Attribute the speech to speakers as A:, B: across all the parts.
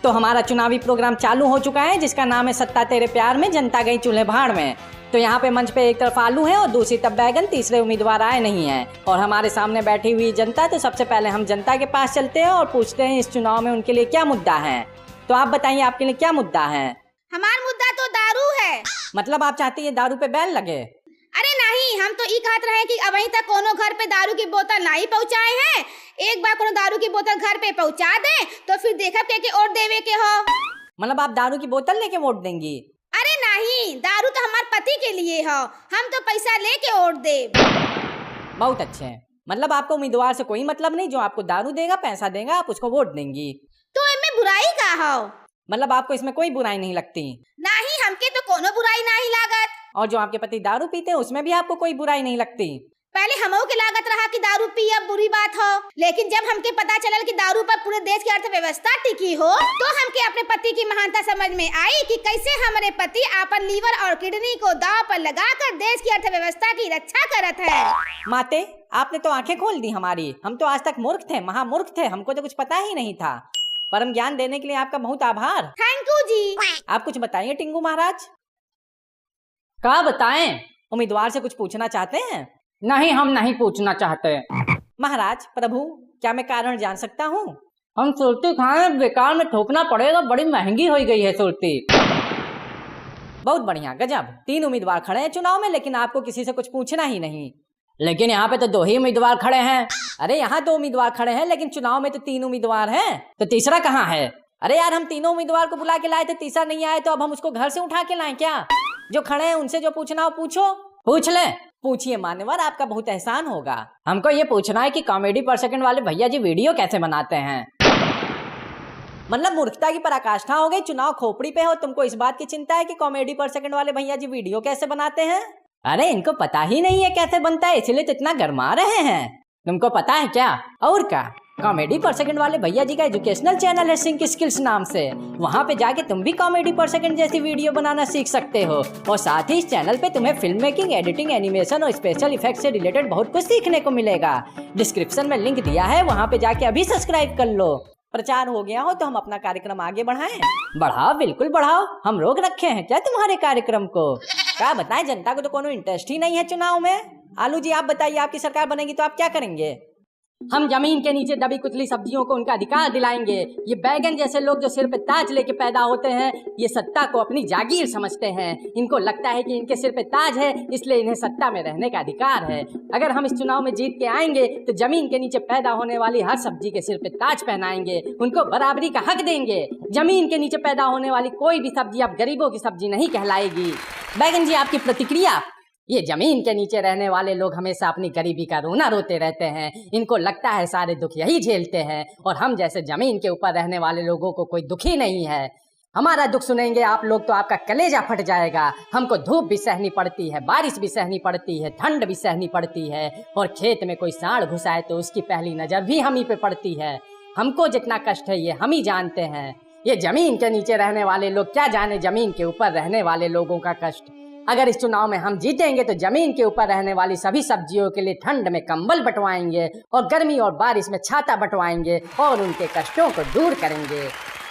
A: तो हमारा चुनावी प्रोग्राम चालू हो चुका है जिसका नाम है सत्ता तेरे प्यार में जनता गई चूल्हे भाड़ में। तो यहाँ पे मंच पे एक तरफ आलू है और दूसरी तरफ बैगन, तीसरे उम्मीदवार आए नहीं हैं और हमारे सामने बैठी हुई जनता। तो सबसे पहले हम जनता के पास चलते हैं और पूछते हैं इस चुनाव में उनके लिए क्या मुद्दा है। तो आप बताइए आपके लिए क्या मुद्दा है?
B: हमारा मुद्दा तो दारू है।
A: मतलब आप चाहती है दारू पे बैन लगे?
B: अरे नहीं, हम तो ये कहते रहे कि अभी तक कोनो घर पे दारू की बोतल नहीं पहुँचाए हैं। एक बार कोनो दारू की बोतल घर पे पहुँचा दे तो फिर देखब के वोट देवे के हो।
A: मतलब आप दारू की बोतल लेके वोट देंगी?
B: अरे नहीं, दारू तो हमारे पति के लिए हो, हम तो पैसा लेके वोट दे।
A: बहुत अच्छे हैं। मतलब आपको उम्मीदवार से कोई मतलब नहीं, जो आपको दारू देगा पैसा देगा आप उसको वोट देंगी।
B: तो इनमें बुराई का हो?
A: मतलब आपको इसमें कोई बुराई नहीं लगती?
B: नहीं, हमके तो कोनो बुराई नहीं लागत।
A: और जो आपके पति दारू पीते हैं उसमें भी आपको कोई बुराई नहीं लगती?
B: पहले हमो के लागत रहा कि दारू पियब बुरी बात हो, लेकिन जब हमके पता चलल कि दारू पर पूरे देश की अर्थव्यवस्था टिकी हो तो हमके अपने पति की महानता समझ में आई कि कैसे हमारे पति अपन लीवर और किडनी को दांव पर लगाकर देश की अर्थव्यवस्था की रक्षा करत है।
A: माते, आपने तो आंखें खोल दी हमारी। हम तो आज तक मूर्ख थे, महामूर्ख थे, हमको तो कुछ पता ही नहीं था। परम ज्ञान देने के लिए आपका बहुत आभार।
B: थैंक यू जी।
A: आप कुछ बताइए टिंगू महाराज। क्या बताएं? उम्मीदवार से कुछ पूछना चाहते हैं? नहीं, हम नहीं पूछना चाहते। महाराज प्रभु, क्या मैं कारण जान सकता हूँ? हम सुरती खाए बेकार में थोपना पड़ेगा, बड़ी महंगी हो गई है सुरती। बहुत बढ़िया, गजब। 3 उम्मीदवार खड़े हैं चुनाव में, लेकिन आपको किसी से कुछ पूछना ही नहीं। लेकिन यहाँ पे तो 2 ही उम्मीदवार खड़े हैं। अरे यहाँ 2 उम्मीदवार खड़े हैं लेकिन चुनाव में तो 3 उम्मीदवार हैं, तो तीसरा कहाँ है? अरे यार, हम तीनों उम्मीदवार को बुला के लाए थे, तीसरा नहीं आए तो अब हम उसको घर से उठा के लाएं क्या? जो खड़े हैं उनसे जो पूछना हो पूछो। पूछ ले। पूछिए मान्यवर, आपका बहुत एहसान होगा। हमको ये पूछना है कि कॉमेडी पर सेकंड वाले भैया जी वीडियो कैसे बनाते हैं? मतलब मूर्खता की पराकाष्ठा हो गई। चुनाव खोपड़ी पे हो, तुमको इस बात की चिंता है कि कॉमेडी पर सेकंड वाले भैया जी वीडियो कैसे बनाते हैं? अरे इनको पता ही नहीं है कैसे बनता है, इसलिए तो इतना गरमा रहे हैं। तुमको पता है क्या? और क्या? कॉमेडी पर सेकंड वाले भैया जी का एजुकेशनल चैनल है सिंक स्किल्स नाम से। वहाँ पे जाके तुम भी कॉमेडी पर सेकंड जैसी वीडियो बनाना सीख सकते हो और साथ ही इस चैनल पे तुम्हें फिल्म मेकिंग, एडिटिंग, एनिमेशन और स्पेशल इफेक्ट से रिलेटेड बहुत कुछ सीखने को मिलेगा। डिस्क्रिप्शन में लिंक दिया है, वहाँ पे जाके अभी सब्सक्राइब कर लो। प्रचार हो गया हो तो हम अपना कार्यक्रम आगे बढ़ाएं? बढ़ाओ, बिल्कुल बढ़ाओ। हम रोक रखे हैं क्या तुम्हारे कार्यक्रम को? क्या बताएं, जनता को तो कोनो इंटरेस्ट ही नहीं है चुनाव में। आलू जी आप बताइए, आपकी सरकार बनेगी तो आप क्या करेंगे? हम जमीन के नीचे दबी कुचली सब्जियों को उनका अधिकार दिलाएंगे। ये बैगन जैसे लोग जो सिर पे ताज लेके पैदा होते हैं, ये सत्ता को अपनी जागीर समझते हैं। इनको लगता है कि इनके सिर पे ताज है इसलिए इन्हें सत्ता में रहने का अधिकार है। अगर हम इस चुनाव में जीत के आएंगे तो जमीन के नीचे पैदा होने वाली हर सब्जी के सिर पे ताज पहनाएंगे, उनको बराबरी का हक देंगे। जमीन के नीचे पैदा होने वाली कोई भी सब्जी अब गरीबों की सब्जी नहीं कहलाएगी। बैगन जी आपकी प्रतिक्रिया? ये जमीन के नीचे रहने वाले लोग हमेशा अपनी गरीबी का रोना रोते रहते हैं। इनको लगता है सारे दुख यही झेलते हैं और हम जैसे जमीन के ऊपर रहने वाले लोगों को कोई दुख ही नहीं है। हमारा दुख सुनेंगे आप लोग तो आपका कलेजा फट जाएगा। हमको धूप भी सहनी पड़ती है, बारिश भी सहनी पड़ती है, ठंड भी सहनी पड़ती है और खेत में कोई सांड घुस आए तो उसकी पहली नजर भी हम ही पे पड़ती है। हमको जितना कष्ट है ये हम ही जानते हैं। ये जमीन के नीचे रहने वाले लोग क्या जाने जमीन के ऊपर रहने वाले लोगों का कष्ट। अगर इस चुनाव में हम जीतेंगे तो जमीन के ऊपर रहने वाली सभी सब्जियों के लिए ठंड में कंबल बंटवाएंगे और गर्मी और बारिश में छाता बंटवाएंगे और उनके कष्टों को दूर करेंगे।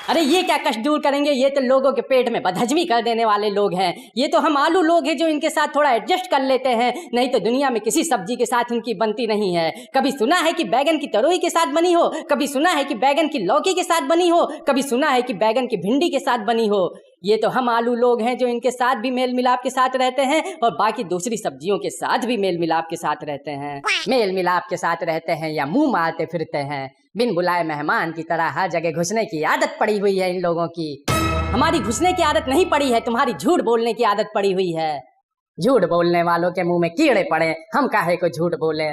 A: अरे ये क्या कष्ट दूर करेंगे? ये तो लोगों के पेट में बदहजमी कर देने वाले लोग हैं। ये तो हम आलू लोग हैं जो इनके साथ थोड़ा एडजस्ट कर लेते हैं, नहीं तो दुनिया में किसी सब्जी के साथ इनकी बनती नहीं है। कभी सुना है कि बैगन की तरोई के साथ बनी हो, कभी सुना है कि बैगन की लौकी के साथ बनी हो, कभी सुना है कि बैगन की भिंडी के साथ बनी हो। ये तो हम आलू लोग हैं जो इनके साथ भी मेल मिलाप के साथ रहते हैं और बाकी दूसरी सब्जियों के साथ भी मेल मिलाप के साथ रहते हैं। मेल मिलाप के साथ रहते हैं या मुंह मारते फिरते हैं। बिन बुलाए मेहमान की तरह हर जगह घुसने की आदत पड़ी हुई है इन लोगों की। हमारी घुसने की आदत नहीं पड़ी है, तुम्हारी झूठ बोलने की आदत पड़ी हुई है। झूठ बोलने वालों के मुंह में कीड़े पड़े, हम काहे को झूठ बोले।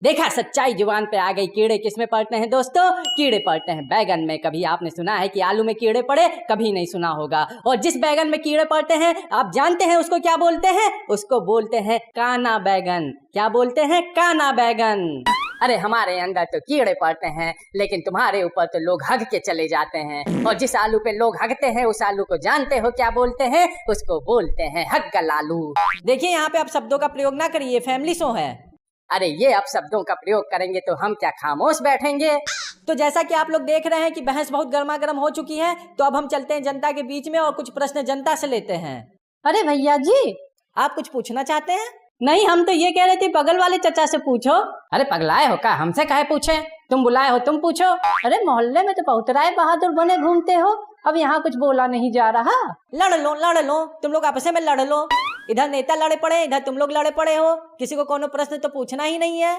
A: देखा, सच्चाई जुबान पे आ गई। कीड़े किस में पड़ते हैं दोस्तों? कीड़े पड़ते हैं बैगन में। कभी आपने सुना है कि आलू में कीड़े पड़े? कभी नहीं सुना होगा। और जिस बैगन में कीड़े पड़ते हैं आप जानते हैं उसको क्या बोलते हैं? उसको बोलते हैं काना बैगन। क्या बोलते हैं? काना बैगन। अरे हमारे अंदर तो कीड़े पड़ते हैं लेकिन तुम्हारे ऊपर तो लोग हग के चले जाते हैं। और जिस आलू पे लोग हगते हैं उस आलू को जानते हो क्या बोलते हैं? उसको बोलते हैं हग्गल आलू। देखिए यहाँ पे आप शब्दों का प्रयोग ना करिए, फैमिली शो है। अरे ये अब शब्दों का प्रयोग करेंगे तो हम क्या खामोश बैठेंगे। तो जैसा कि आप लोग देख रहे हैं कि बहस बहुत गर्मा गर्म हो चुकी है, तो अब हम चलते हैं जनता के बीच में और कुछ प्रश्न जनता से लेते हैं। अरे भैया जी, आप कुछ पूछना चाहते हैं? नहीं, हम तो ये कह रहे थे बगल वाले चचा से पूछो। अरे पगलाए हो का, हमसे काहे पूछे? तुम बुलाए हो, तुम पूछो। अरे मोहल्ले में तो बहुत राय बहादुर बने घूमते हो, अब यहाँ कुछ बोला नहीं जा रहा। लड़ लो, तुम लोग आपस में लड़ लो। इधर नेता लड़े पड़े, इधर तुम लोग लड़े पड़े हो। किसी को कोनो प्रश्न तो पूछना ही नहीं है।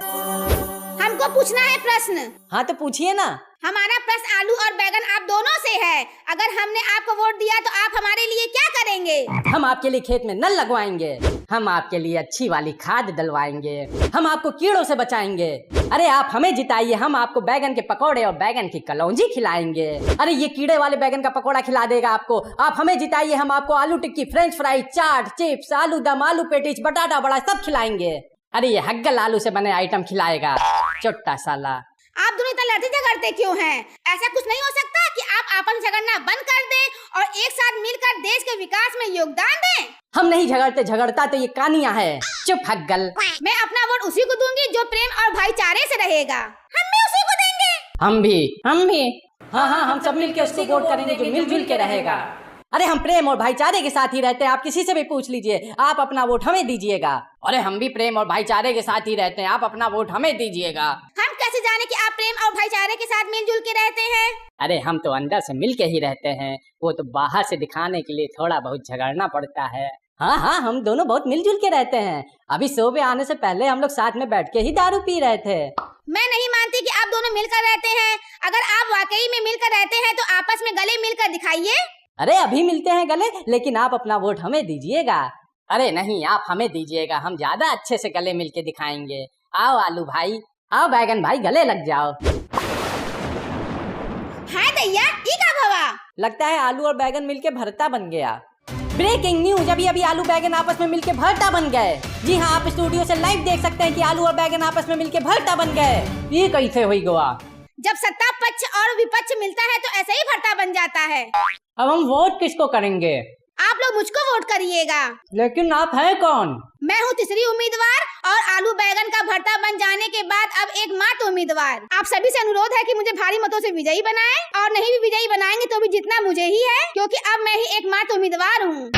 B: हमको पूछना है प्रश्न।
A: हाँ तो पूछिए ना।
B: हमारा प्रश्न आलू और बैगन आप दोनों से है। अगर हमने आपको वोट दिया तो आप हमारे लिए क्या करेंगे?
A: हम आपके लिए खेत में नल लगवाएंगे, हम आपके लिए अच्छी वाली खाद डलवाएंगे, हम आपको कीड़ों से बचाएंगे। अरे आप हमें जिताइए, हम आपको बैगन के पकौड़े और बैगन की कलौंजी खिलाएंगे। अरे ये कीड़े वाले बैगन का पकौड़ा खिला देगा आपको। आप हमें जिताइए, हम आपको आलू टिक्की, फ्रेंच फ्राई, चाट, चिप्स, आलू दम, आलू पेटीज, बटाटा बड़ा सब खिलाएंगे। अरे ये हग्गल आलू से बने आइटम खिलाएगा, चोट्टा साला।
B: आप दोनों इतना लड़ते झगड़ते क्यों हैं? ऐसा कुछ नहीं हो सकता कि आप आपन झगड़ना बंद कर दें और एक साथ मिलकर देश के विकास में योगदान दें?
A: हम नहीं झगड़ते, झगड़ता तो ये कानिया है। चुप हग्गल।
B: मैं अपना वोट उसी को दूंगी जो प्रेम और भाईचारे से रहेगा। हम भी उसी को देंगे।
A: हम भी। हाँ, हम सब मिलके उसको वोट करेंगे जो मिलजुल के रहेगा। अरे हम प्रेम और भाईचारे के साथ ही रहते हैं, आप किसी से भी पूछ लीजिए। आप अपना वोट हमें दीजिएगा। अरे हम भी प्रेम और भाईचारे के साथ ही रहते हैं, आप अपना वोट हमें दीजिएगा।
B: हम कैसे जाने कि आप प्रेम और भाईचारे के साथ मिलजुल के रहते हैं?
A: अरे हम तो अंदर से मिल के ही रहते हैं, वो तो बाहर से दिखाने के लिए थोड़ा बहुत झगड़ना पड़ता है। हाँ, हम दोनों बहुत मिलजुल के रहते हैं। अभी शो पे आने से पहले हम लोग साथ में बैठ के ही दारू पी रहे थे।
B: मैं नहीं मानती कि आप दोनों मिलकर रहते हैं। अगर आप वाकई में मिलकर रहते हैं तो आपस में गले मिलकर दिखाइए।
A: अरे अभी मिलते हैं गले, लेकिन आप अपना वोट हमें दीजिएगा। अरे नहीं, आप हमें दीजिएगा, हम ज्यादा अच्छे से गले मिल के दिखाएंगे। आओ आलू भाई, आओ बैगन भाई, गले लग जाओ।
B: हाय दैया, ई का भवा?
A: लगता है आलू और बैगन मिलके भरता बन गया। ब्रेकिंग न्यूज, अभी आलू बैगन आपस में मिलके भरता बन गए। जी हाँ, आप स्टूडियो से लाइव देख सकते हैं कि आलू और बैगन आपस में मिलके भरता बन गए। ये कैसे हुई गोवा?
B: जब सत्ता पक्ष और विपक्ष मिलता है तो ऐसे ही भरता बन जाता है।
A: अब हम वोट किसको करेंगे?
B: आप लोग मुझको वोट करिएगा।
A: लेकिन आप हैं कौन?
B: मैं हूँ तीसरी उम्मीदवार और आलू बैगन का भरता बन जाने के बाद अब एक मात्र उम्मीदवार। आप सभी से अनुरोध है कि मुझे भारी मतों से विजयी बनाएं, और नहीं भी विजयी बनाएंगे तो भी जीतना मुझे ही है, क्योंकि अब मैं ही एक मात्र उम्मीदवार हूँ।